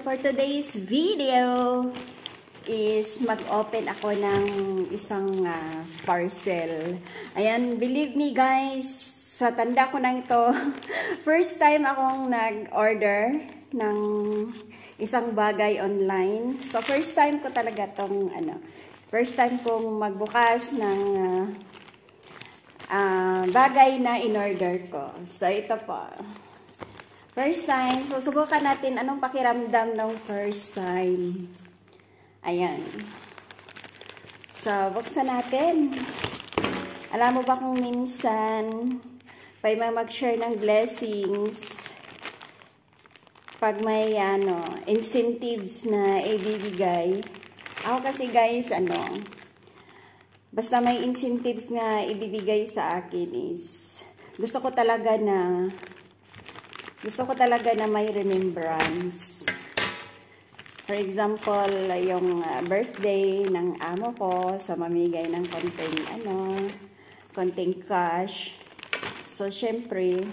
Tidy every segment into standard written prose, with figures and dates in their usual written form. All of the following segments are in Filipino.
for today's video is mag-open ako ng isang parcel. Ayan, believe me guys, sa tanda ko na ito, first time akong nag-order ng isang bagay online. So, first time ko talaga tong first time kong magbukas ng bagay na in-order ko. So, ito po. First time. So, subukan natin anong pakiramdam ng first time. Ayan. So, buksan natin. Alam mo ba kung minsan may mag-share ng blessings pag may incentives na ibibigay. Ako kasi guys, basta may incentives na ibibigay sa akin is gusto ko talaga na may remembrance. For example, yung birthday ng amo ko, sa mamigay ng konting cash. So, syempre,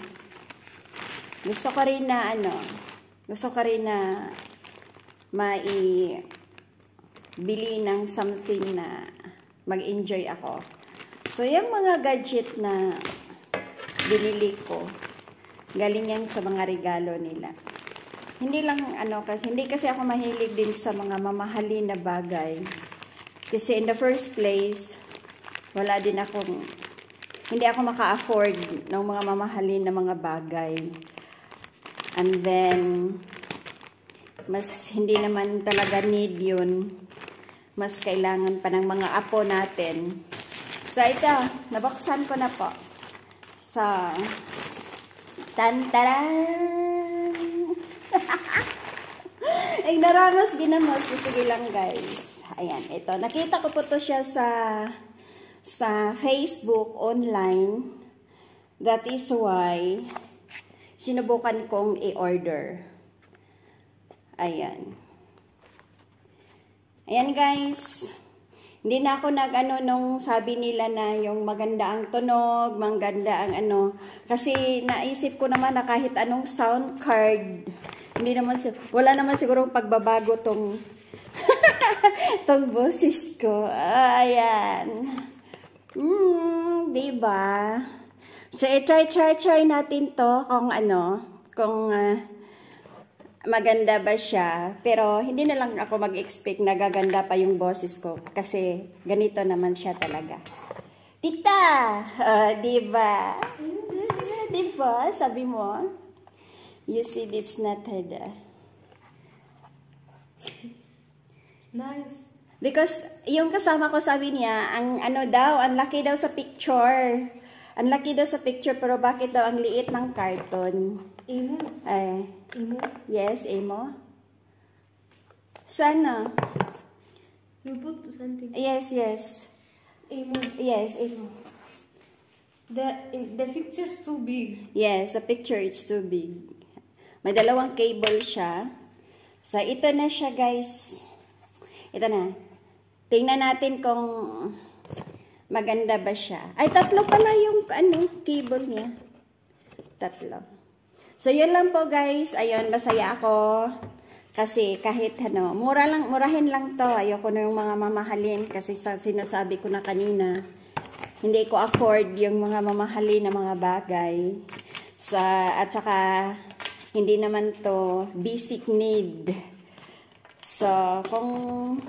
gusto ko rin na maibili ng something na mag-enjoy ako. So, yung mga gadget na binili ko, galing yan sa mga regalo nila. Hindi kasi ako mahilig din sa mga mamahalin na bagay. Kasi in the first place, hindi ako maka-afford ng mga mamahalin na mga bagay. And then, hindi naman talaga need yun. Mas kailangan pa ng mga apo natin. So, ito, nabuksan ko na po. So, tantaran! Ay, naramos, ginamos. Sige lang, guys. Ayan, ito. Nakita ko po to siya sa Facebook online. That is why sinubukan kong i-order. Ayan. Ayan guys. Hindi na ako nung sabi nila na yung maganda ang tunog, maganda ang kasi naisip ko naman na kahit anong sound card, wala naman siguro pagbabago tong tong boses ko. Ayan. Diba? So, try natin to kung maganda ba siya. Pero, hindi na lang ako mag-expect na gaganda pa yung boses ko. Kasi, ganito naman siya talaga. Tita! Diba? Diba? Sabi mo? You see, it's not nice. Because, yung kasama ko sabi niya, ang laki daw sa picture. Ang laki daw sa picture, pero bakit daw ang liit ng carton? Emo? Emo? Yes, emo. Sana? You put something. Yes. Emo? Yes, emo. The picture's too big. Yes, the picture is too big. May dalawang cable siya. So, ito na siya, guys. Ito na. Tingnan natin kung maganda ba siya. Ay, tatlo pala yung cable niya. Tatlo. So, yun lang po guys. Ayun, masaya ako. Kasi kahit murahin lang to. Ayoko na yung mga mamahalin. Kasi sinasabi ko na kanina, hindi ko afford yung mga mamahalin na mga bagay. At saka, hindi naman to basic need. So, kung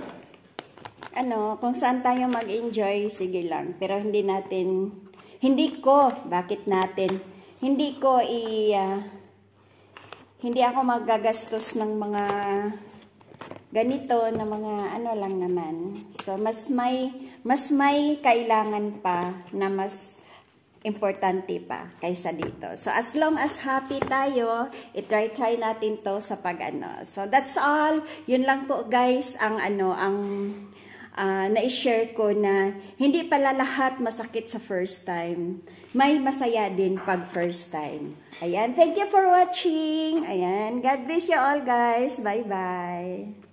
saan tayo mag-enjoy, sige lang. Pero hindi ako magagastos ng mga ganito na mga lang naman. So, mas may kailangan pa na mas importante pa kaysa dito. So, as long as happy tayo, i-try natin to sa So, that's all. Yun lang po guys ang na-share ko na hindi pala lahat masakit sa first time. May masaya din pag first time. Ayan, thank you for watching. Ayan, God bless you all guys. Bye-bye.